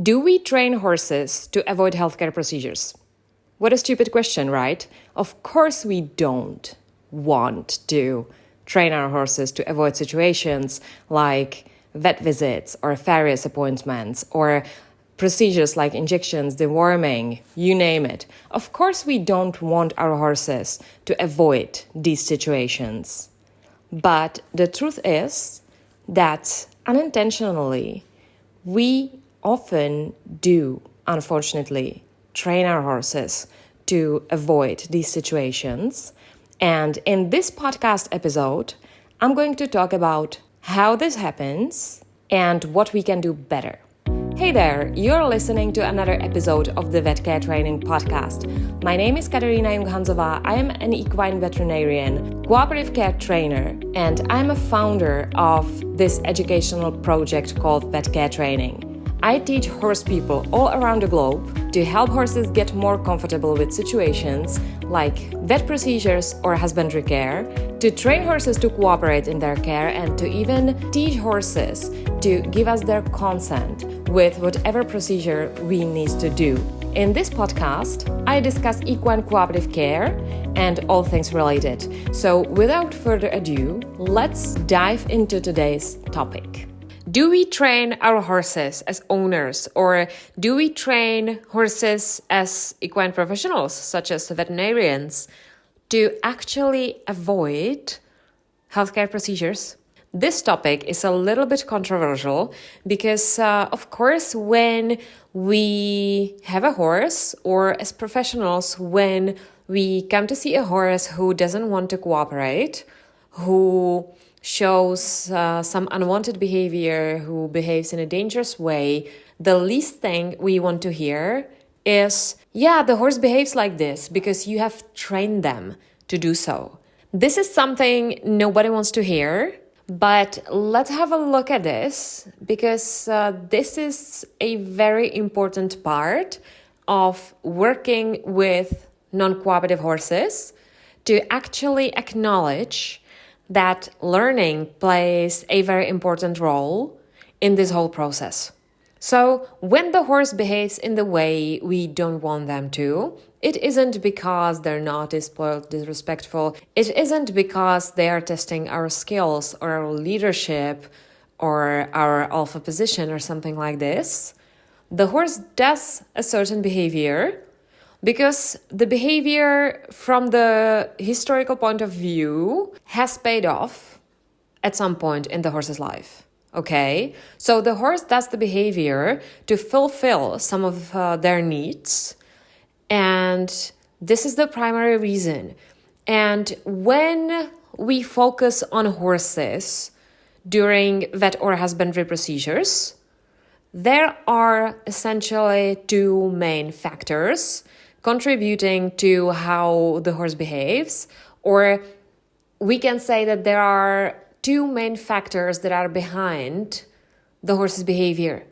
Do we train horses to avoid healthcare procedures? What a stupid question, right? Of course we don't want to train our horses to avoid situations like vet visits or various appointments or procedures like injections, deworming, you name it. Of course we don't want our horses to avoid these situations. But the truth is that unintentionally, we often do, unfortunately, train our horses to avoid these situations. And in this podcast episode, I'm going to talk about how this happens and what we can do better. Hey there, you're listening to another episode of the Vet Care Training Podcast. My name is Katerina Junghanzová. I am an equine veterinarian, cooperative care trainer, and I'm a founder of this educational project called Vet Care Training. I teach horse people all around the globe to help horses get more comfortable with situations like vet procedures or husbandry care, to train horses to cooperate in their care, and to even teach horses to give us their consent with whatever procedure we need to do. In this podcast, I discuss equine cooperative care and all things related. So without further ado, let's dive into today's topic. Do we train our horses as owners, or do we train horses as equine professionals, such as veterinarians, to actually avoid healthcare procedures? This topic is a little bit controversial because, of course, when we have a horse, or as professionals, when we come to see a horse who doesn't want to cooperate, who shows some unwanted behavior, who behaves in a dangerous way, the least thing we want to hear is, yeah, the horse behaves like this because you have trained them to do so. This is something nobody wants to hear, but let's have a look at this because this is a very important part of working with non-cooperative horses, to actually acknowledge that learning plays a very important role in this whole process. So when the horse behaves in the way we don't want them to, it isn't because they're naughty, spoiled, disrespectful. It isn't because they are testing our skills or our leadership or our alpha position or something like this. The horse does a certain behavior because the behavior from the historical point of view has paid off at some point in the horse's life. Okay, so the horse does the behavior to fulfill some of their needs, and this is the primary reason. And when we focus on horses during vet or husbandry procedures, there are essentially two main factors contributing to how the horse behaves, or we can say that there are two main factors that are behind the horse's behavior.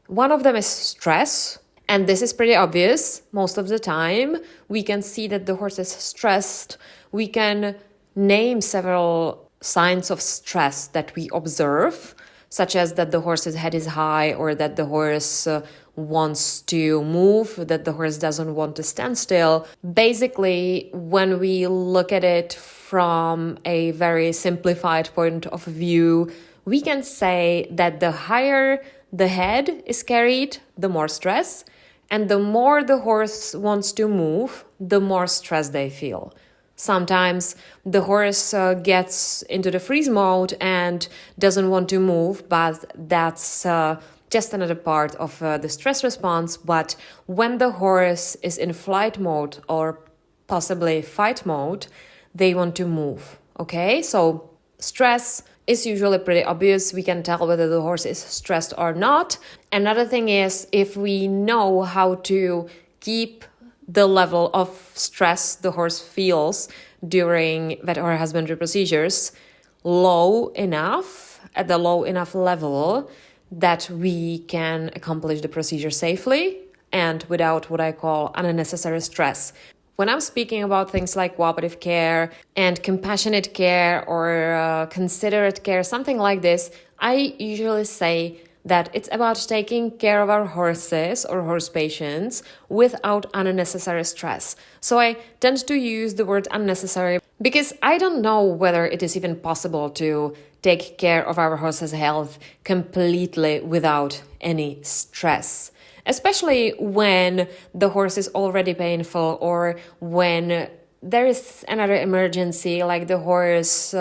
One of them is stress, and this is pretty obvious. Most of the time, we can see that the horse is stressed. We can name several signs of stress that we observe, such as that the horse's head is high, or that the horse wants to move, that the horse doesn't want to stand still. Basically, when we look at it from a very simplified point of view, we can say that the higher the head is carried, the more stress, and the more the horse wants to move, the more stress they feel. Sometimes the horse gets into the freeze mode and doesn't want to move, but that's just another part of the stress response. But when the horse is in flight mode or possibly fight mode, they want to move. Okay, so stress is usually pretty obvious. We can tell whether the horse is stressed or not. Another thing is, if we know how to keep the level of stress the horse feels during vet or husbandry procedures low enough, at the low enough level that we can accomplish the procedure safely and without what I call unnecessary stress. When I'm speaking about things like cooperative care and compassionate care or considerate care, something like this, I usually say that it's about taking care of our horses or horse patients without unnecessary stress. So I tend to use the word unnecessary because I don't know whether it is even possible to take care of our horse's health completely without any stress, especially when the horse is already painful or when there is another emergency, like the horse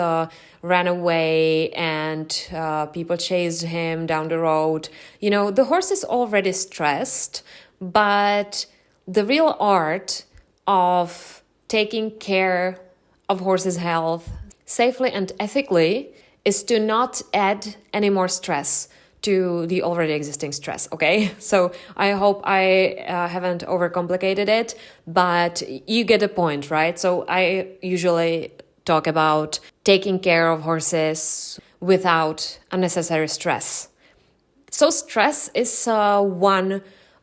ran away and people chased him down the road. You know, the horse is already stressed, but the real art of taking care of horse's health safely and ethically is to not add any more stress to the already existing stress, okay? So I hope I haven't overcomplicated it, but you get the point, right? So I usually talk about taking care of horses without unnecessary stress. So stress is one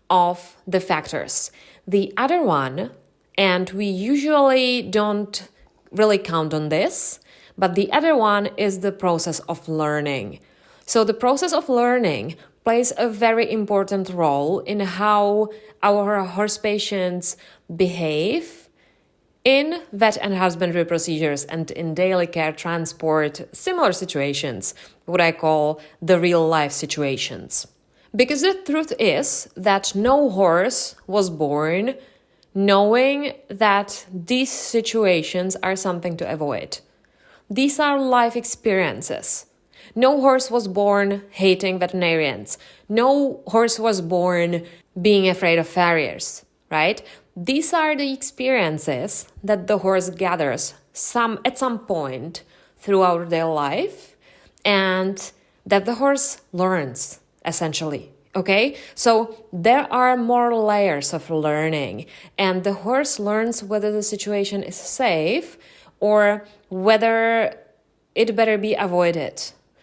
of the factors. The other one, and we usually don't really count on this, but the other one is the process of learning. So the process of learning plays a very important role in how our horse patients behave in vet and husbandry procedures and in daily care transport, similar situations, what I call the real life situations. Because the truth is that no horse was born knowing that these situations are something to avoid. These are life experiences. No horse was born hating veterinarians. No horse was born being afraid of farriers, right? These are the experiences that the horse gathers at some point throughout their life and that the horse learns, essentially. Okay, so there are more layers of learning, and the horse learns whether the situation is safe or whether it better be avoided.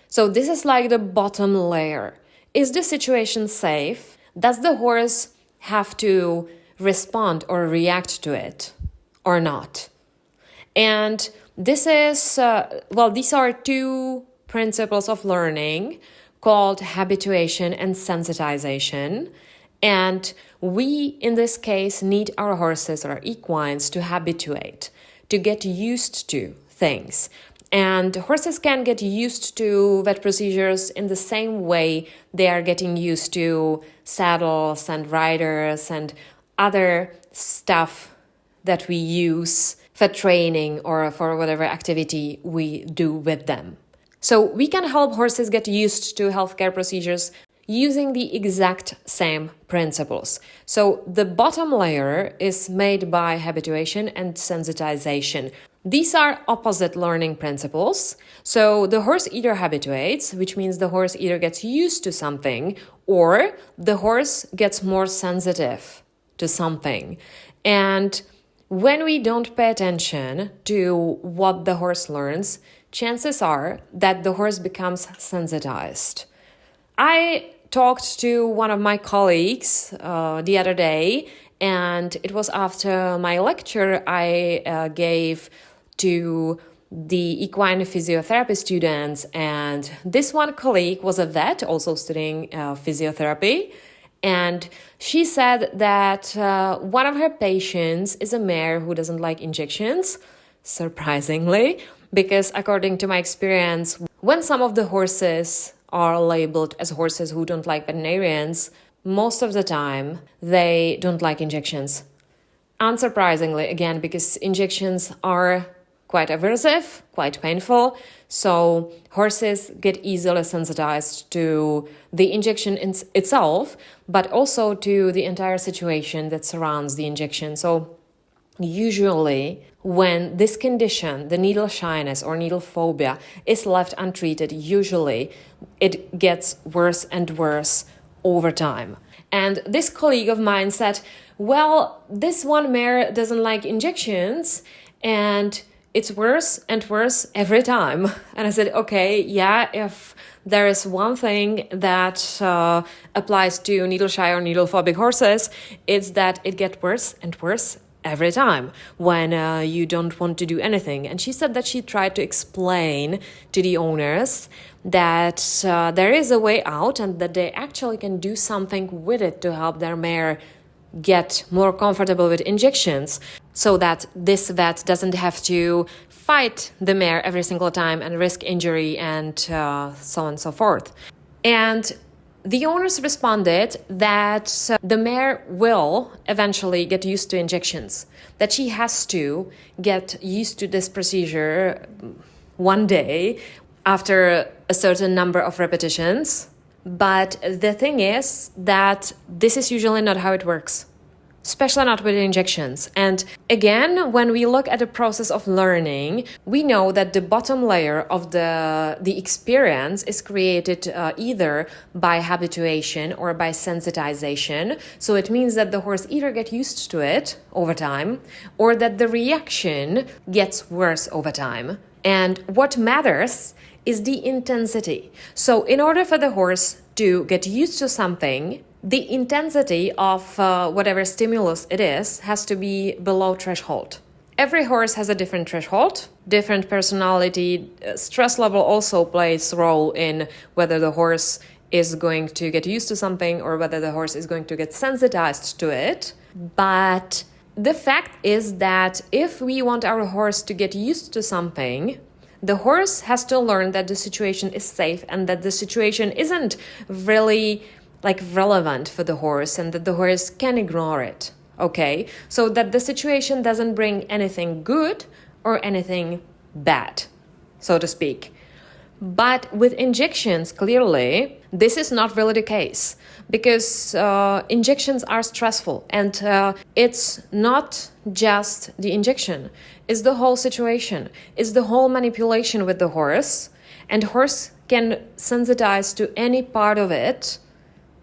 So this is like the bottom layer. Is the situation safe? Does the horse have to respond or react to it or not? And this is, these are two principles of learning called habituation and sensitization. And we, in this case, need our horses or equines to habituate, to get used to things. And horses can get used to vet procedures in the same way they are getting used to saddles and riders and other stuff that we use for training or for whatever activity we do with them. So we can help horses get used to healthcare procedures using the exact same principles. So the bottom layer is made by habituation and sensitization. These are opposite learning principles. So the horse either habituates, which means the horse either gets used to something, or the horse gets more sensitive to something. And when we don't pay attention to what the horse learns, chances are that the horse becomes sensitized. I talked to one of my colleagues the other day, and it was after my lecture I gave to the equine physiotherapy students, and this one colleague was a vet also studying physiotherapy, and she said that one of her patients is a mare who doesn't like injections, surprisingly, because according to my experience, when some of the horses are labeled as horses who don't like veterinarians, most of the time they don't like injections. Unsurprisingly, again, because injections are quite aversive, quite painful, so horses get easily sensitized to the injection itself, but also to the entire situation that surrounds the injection. So usually, when this condition, the needle shyness or needle phobia, is left untreated, usually it gets worse and worse over time. And this colleague of mine said, well, this one mare doesn't like injections and it's worse and worse every time. And I said, okay, yeah, if there is one thing that applies to needle shy or needle phobic horses, it's that it gets worse and worse every time when you don't want to do anything. And she said that she tried to explain to the owners that there is a way out and that they actually can do something with it to help their mare get more comfortable with injections, so that this vet doesn't have to fight the mare every single time and risk injury and so on and so forth. And the owners responded that the mare will eventually get used to injections, that she has to get used to this procedure one day after a certain number of repetitions. But the thing is that this is usually not how it works, especially not with injections. And again, when we look at the process of learning, we know that the bottom layer of the experience is created either by habituation or by sensitization. So it means that the horse either gets used to it over time or that the reaction gets worse over time. And what matters is the intensity. So in order for the horse to get used to something, the intensity of whatever stimulus it is has to be below threshold. Every horse has a different threshold, different personality. Stress level also plays a role in whether the horse is going to get used to something or whether the horse is going to get sensitized to it. But the fact is that if we want our horse to get used to something, the horse has to learn that the situation is safe and that the situation isn't really relevant for the horse and that the horse can ignore it, okay? So that the situation doesn't bring anything good or anything bad, so to speak. But with injections, clearly, this is not really the case because injections are stressful and it's not just the injection, it's the whole situation, it's the whole manipulation with the horse, and horse can sensitize to any part of it.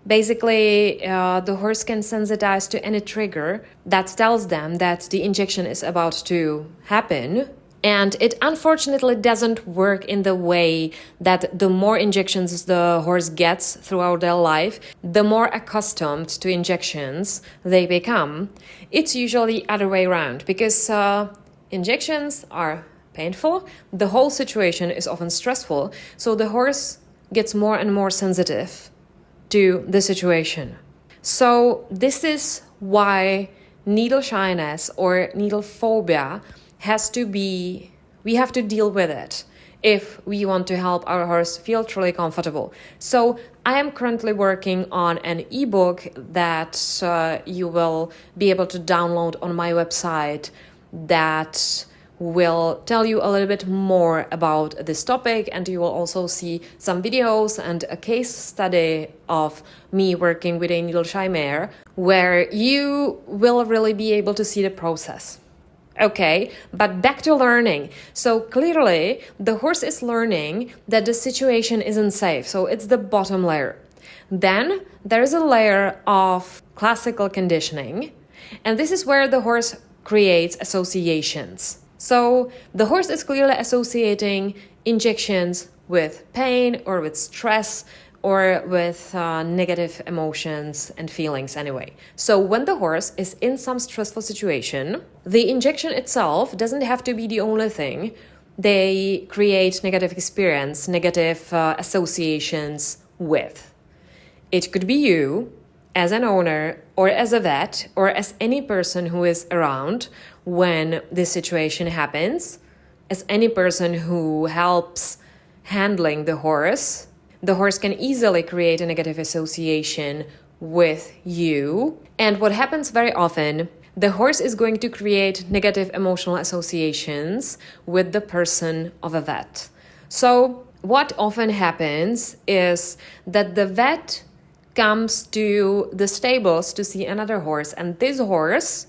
Basically, the horse can sensitize to any trigger that tells them that the injection is about to happen. And it unfortunately doesn't work in the way that the more injections the horse gets throughout their life, the more accustomed to injections they become. It's usually the other way around because injections are painful. The whole situation is often stressful. So the horse gets more and more sensitive to the situation. So this is why needle shyness or needle phobia we have to deal with it if we want to help our horse feel truly comfortable. So I am currently working on an ebook that you will be able to download on my website that will tell you a little bit more about this topic, and you will also see some videos and a case study of me working with a needle shy mare where you will really be able to see the process. Okay, but back to learning. So clearly the horse is learning that the situation isn't safe. So it's the bottom layer. Then there's a layer of classical conditioning, and this is where the horse creates associations. So the horse is clearly associating injections with pain or with stress or with negative emotions and feelings anyway. So when the horse is in some stressful situation, the injection itself doesn't have to be the only thing. They create negative experience, negative associations with. It could be you as an owner or as a vet or as any person who is around when this situation happens, as any person who helps handling the horse. The horse can easily create a negative association with you. And what happens very often, the horse is going to create negative emotional associations with the person of a vet. So what often happens is that the vet comes to the stables to see another horse, and this horse,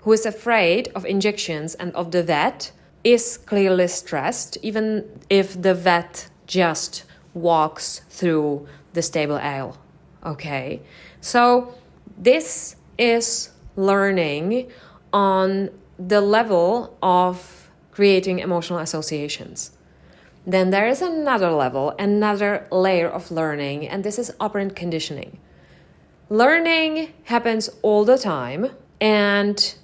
who is afraid of injections and of the vet, is clearly stressed, even if the vet just walks through the stable aisle. Okay, so this is learning on the level of creating emotional associations. Then there is another level, another layer of learning, and this is operant conditioning. Learning happens all the time, and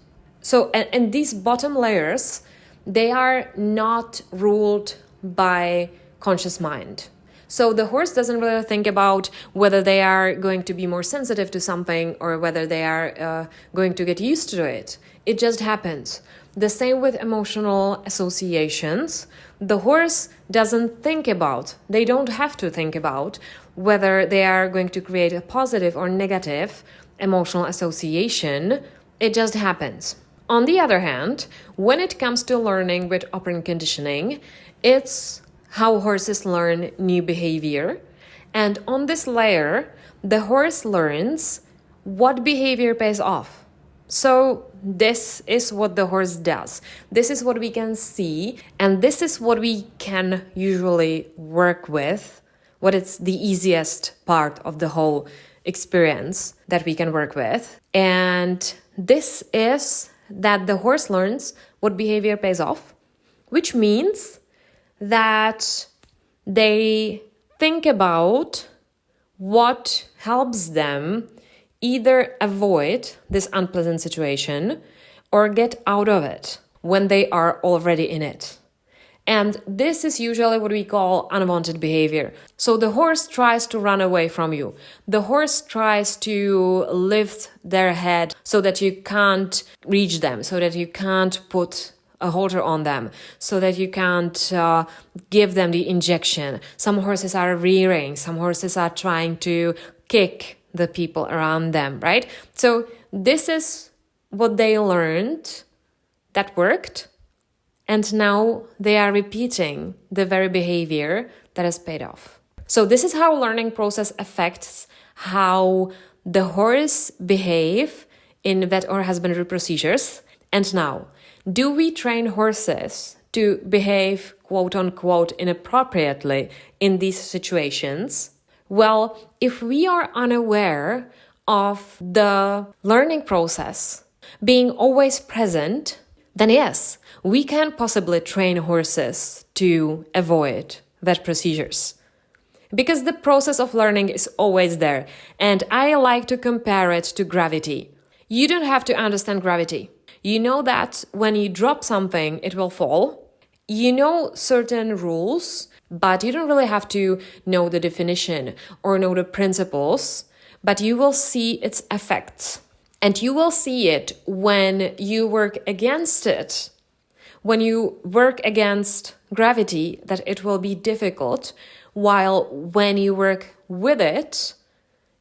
So, and these bottom layers, they are not ruled by conscious mind. So the horse doesn't really think about whether they are going to be more sensitive to something or whether they are going to get used to it. It just happens. The same with emotional associations. The horse doesn't think about, they don't have to think about whether they are going to create a positive or negative emotional association. It just happens. On the other hand, when it comes to learning with operant conditioning, it's how horses learn new behavior. And on this layer, the horse learns what behavior pays off. So this is what the horse does. This is what we can see, and this is what we can usually work with, what is the easiest part of the whole experience that we can work with. And this is that the horse learns what behavior pays off, which means that they think about what helps them either avoid this unpleasant situation or get out of it when they are already in it. And this is usually what we call unwanted behavior. So the horse tries to run away from you. The horse tries to lift their head so that you can't reach them, so that you can't put a halter on them, so that you can't give them the injection. Some horses are rearing, some horses are trying to kick the people around them, right? So this is what they learned that worked. And now they are repeating the very behavior that has paid off. So this is how learning process affects how the horse behave in vet or husbandry procedures. And now, do we train horses to behave quote unquote inappropriately in these situations? Well, if we are unaware of the learning process being always present, then yes, we can possibly train horses to avoid vet procedures. Because the process of learning is always there. And I like to compare it to gravity. You don't have to understand gravity. You know that when you drop something, it will fall. You know certain rules, but you don't really have to know the definition or know the principles, but you will see its effects. And you will see it when you work against it. When you work against gravity, that it will be difficult, while when you work with it,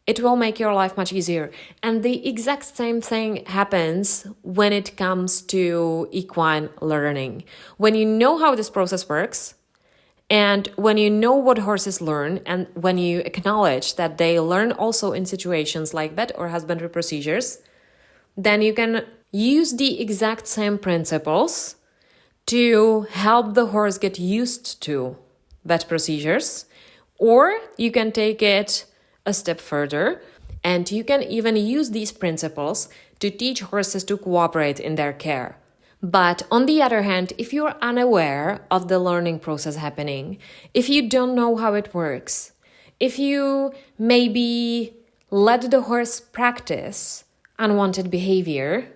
it will make your life much easier. And the exact same thing happens when it comes to equine learning. When you know how this process works, and when you know what horses learn, and when you acknowledge that they learn also in situations like vet or husbandry procedures, then you can use the exact same principles to help the horse get used to vet procedures, or you can take it a step further and you can even use these principles to teach horses to cooperate in their care. But on the other hand, if you're unaware of the learning process happening, if you don't know how it works, if you maybe let the horse practice unwanted behavior,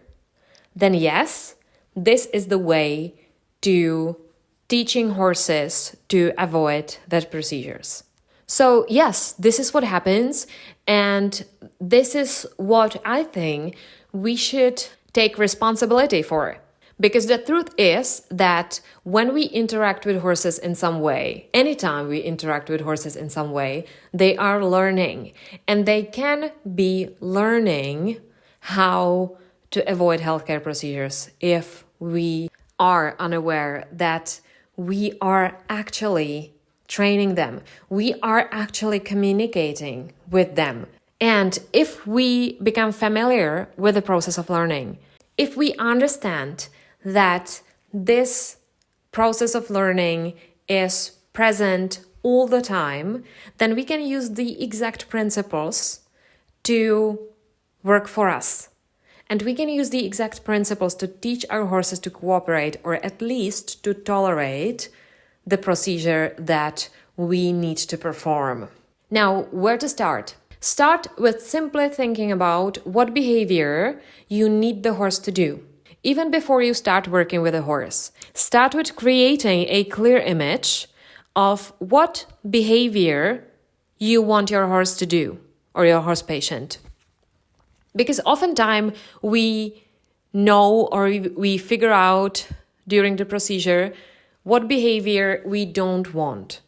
then yes, this is the way to teaching horses to avoid vet procedures. So yes, this is what happens, and this is what I think we should take responsibility for. Because the truth is that when we interact with horses in some way, anytime we interact with horses in some way, they are learning, and they can be learning how to avoid healthcare procedures if we are unaware that we are actually training them. We are actually communicating with them. And if we become familiar with the process of learning, if we understand that this process of learning is present all the time, then we can use the exact principles to work for us. And we can use the exact principles to teach our horses to cooperate, or at least to tolerate the procedure that we need to perform. Now, where to start? Start with simply thinking about what behavior you need the horse to do. even before you start working with a horse. Start with creating a clear image of what behavior you want your horse to do or your horse patient. Because oftentimes we know or we figure out during the procedure what behavior we don't want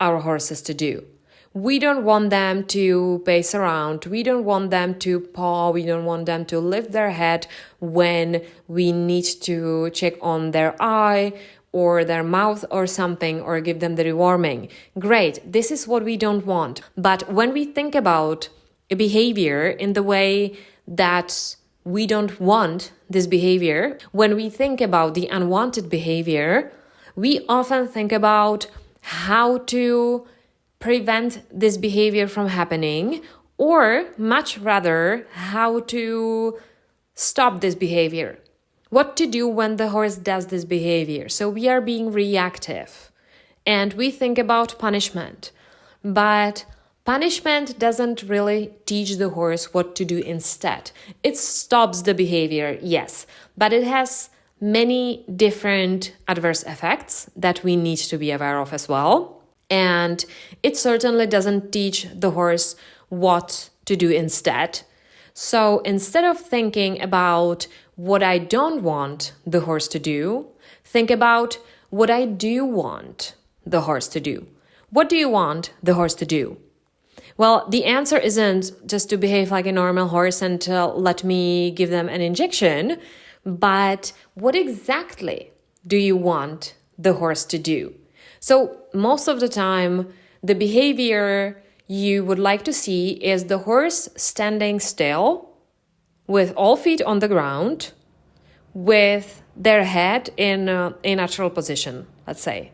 our horses to do. We don't want them to pace around. We don't want them to paw. We don't want them to lift their head when we need to check on their eye or their mouth or something, or give them the rewarming. Great, this is what we don't want. But when we think about a behavior in the way that we don't want this behavior, when we think about the unwanted behavior, we often think about how to prevent this behavior from happening, or much rather, how to stop this behavior. What to do when the horse does this behavior. So we are being reactive and we think about punishment. But punishment doesn't really teach the horse what to do instead. It stops the behavior, yes, but it has many different adverse effects that we need to be aware of as well. And it certainly doesn't teach the horse what to do instead. So instead of thinking about what I don't want the horse to do, think about what I do want the horse to do. What do you want the horse to do? Well, the answer isn't just to behave like a normal horse and let me give them an injection, but what exactly do you want the horse to do? So most of the time, the behavior you would like to see is the horse standing still with all feet on the ground, with their head in a natural position, let's say.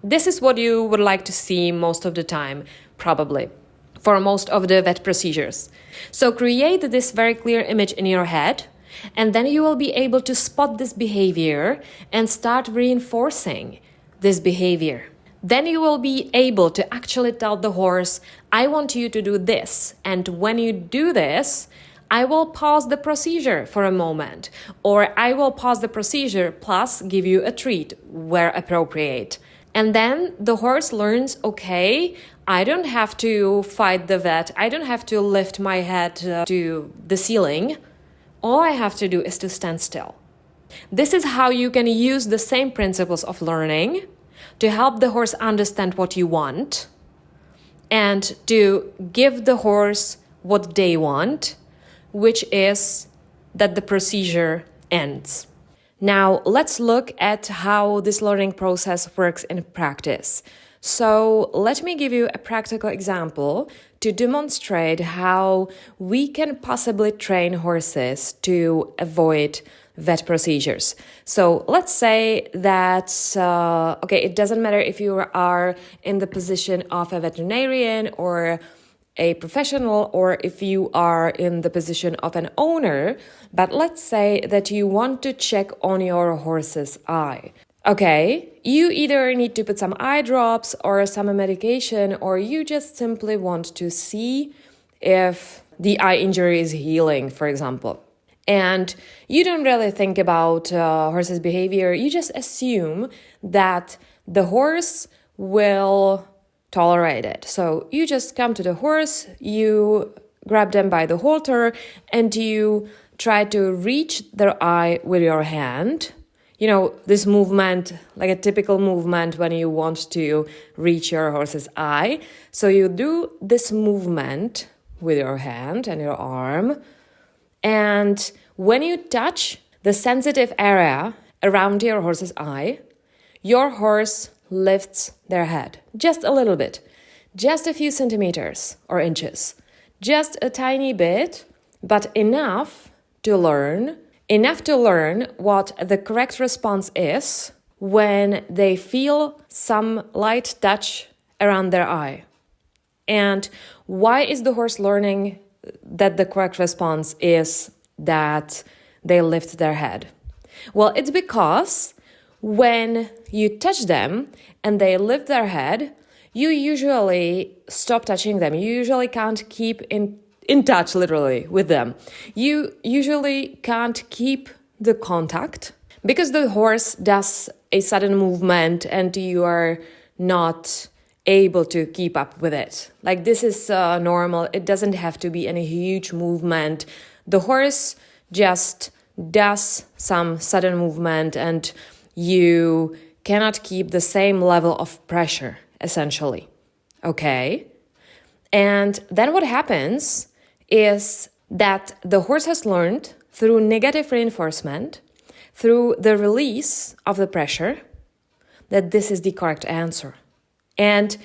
This is what you would like to see most of the time, probably, for most of the vet procedures. So create this very clear image in your head, and then you will be able to spot this behavior and start reinforcing this behavior. Then you will be able to actually tell the horse, I want you to do this. And when you do this, I will pause the procedure for a moment, or I will pause the procedure plus give you a treat where appropriate. And then the horse learns, okay, I don't have to fight the vet. I don't have to lift my head to the ceiling. All I have to do is to stand still. This is how you can use the same principles of learning to help the horse understand what you want and to give the horse what they want, which is that the procedure ends. Now, let's look at how this learning process works in practice. So, let me give you a practical example to demonstrate how we can possibly train horses to avoid vet procedures. So, let's say that, it doesn't matter if you are in the position of a veterinarian or a professional, or if you are in the position of an owner, but let's say that you want to check on your horse's eye. Okay, you either need to put some eye drops or some medication, or you just simply want to see if the eye injury is healing, for example. And you don't really think about horse's behavior. You just assume that the horse will tolerate it. So you just come to the horse, you grab them by the halter, and you try to reach their eye with your hand. You know, this movement, like a typical movement when you want to reach your horse's eye. So you do this movement with your hand and your arm. And when you touch the sensitive area around your horse's eye, your horse lifts their head just a little bit, just a few centimeters or inches, just a tiny bit, but enough to learn what the correct response is when they feel some light touch around their eye. And why is the horse learning that the correct response is that they lift their head? Well, it's because when you touch them and they lift their head, you usually stop touching them. You usually can't keep in touch literally with them. You usually can't keep the contact, because the horse does a sudden movement and you are not able to keep up with it. Like, this is normal. It doesn't have to be any huge movement. The horse just does some sudden movement and you cannot keep the same level of pressure, essentially. Okay? And then what happens is that the horse has learned through negative reinforcement, through the release of the pressure, that this is the correct answer. And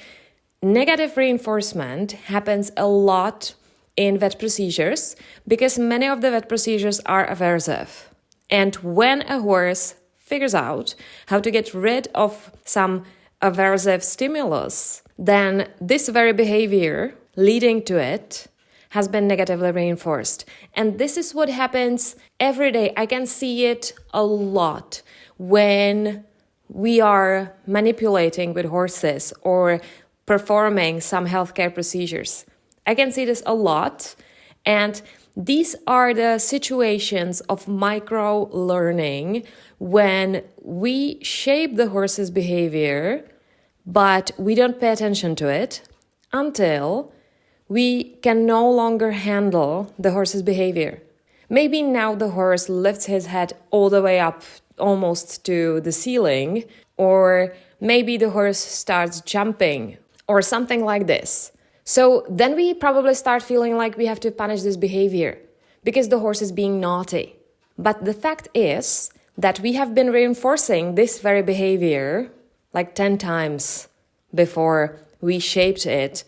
negative reinforcement happens a lot in vet procedures because many of the vet procedures are aversive. And when a horse figures out how to get rid of some aversive stimulus, then this very behavior leading to it has been negatively reinforced. And this is what happens every day. I can see it a lot when we are manipulating with horses or performing some healthcare procedures. I can see this a lot. And these are the situations of micro learning when we shape the horse's behavior, but we don't pay attention to it until we can no longer handle the horse's behavior. Maybe now the horse lifts his head all the way up almost to the ceiling, or maybe the horse starts jumping or something like this. So then we probably start feeling like we have to punish this behavior because the horse is being naughty. But the fact is that we have been reinforcing this very behavior like 10 times before we shaped it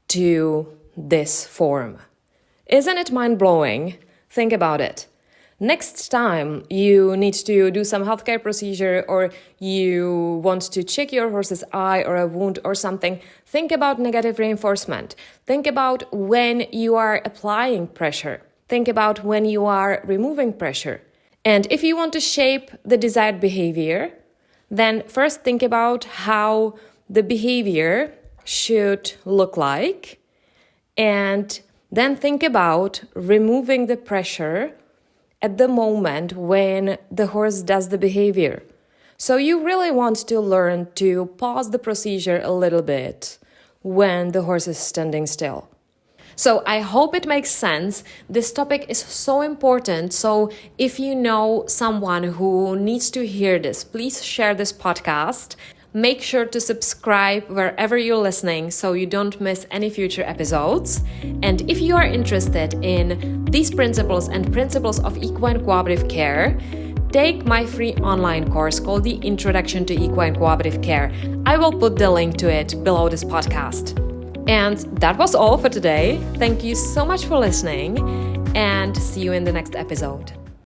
to this form. Isn't it mind-blowing? Think about it. Next time you need to do some healthcare procedure or you want to check your horse's eye or a wound or something, think about negative reinforcement. Think about when you are applying pressure. Think about when you are removing pressure. And if you want to shape the desired behavior, then first think about how the behavior should look like, and then think about removing the pressure at the moment when the horse does the behavior. So you really want to learn to pause the procedure a little bit when the horse is standing still. So I hope it makes sense. This topic is so important. So if you know someone who needs to hear this, please share this podcast. Make sure to subscribe wherever you're listening so you don't miss any future episodes. And if you are interested in these principles and principles of equine cooperative care, take my free online course called The Introduction to Equine Cooperative Care. I will put the link to it below this podcast. And that was all for today. Thank you so much for listening and see you in the next episode.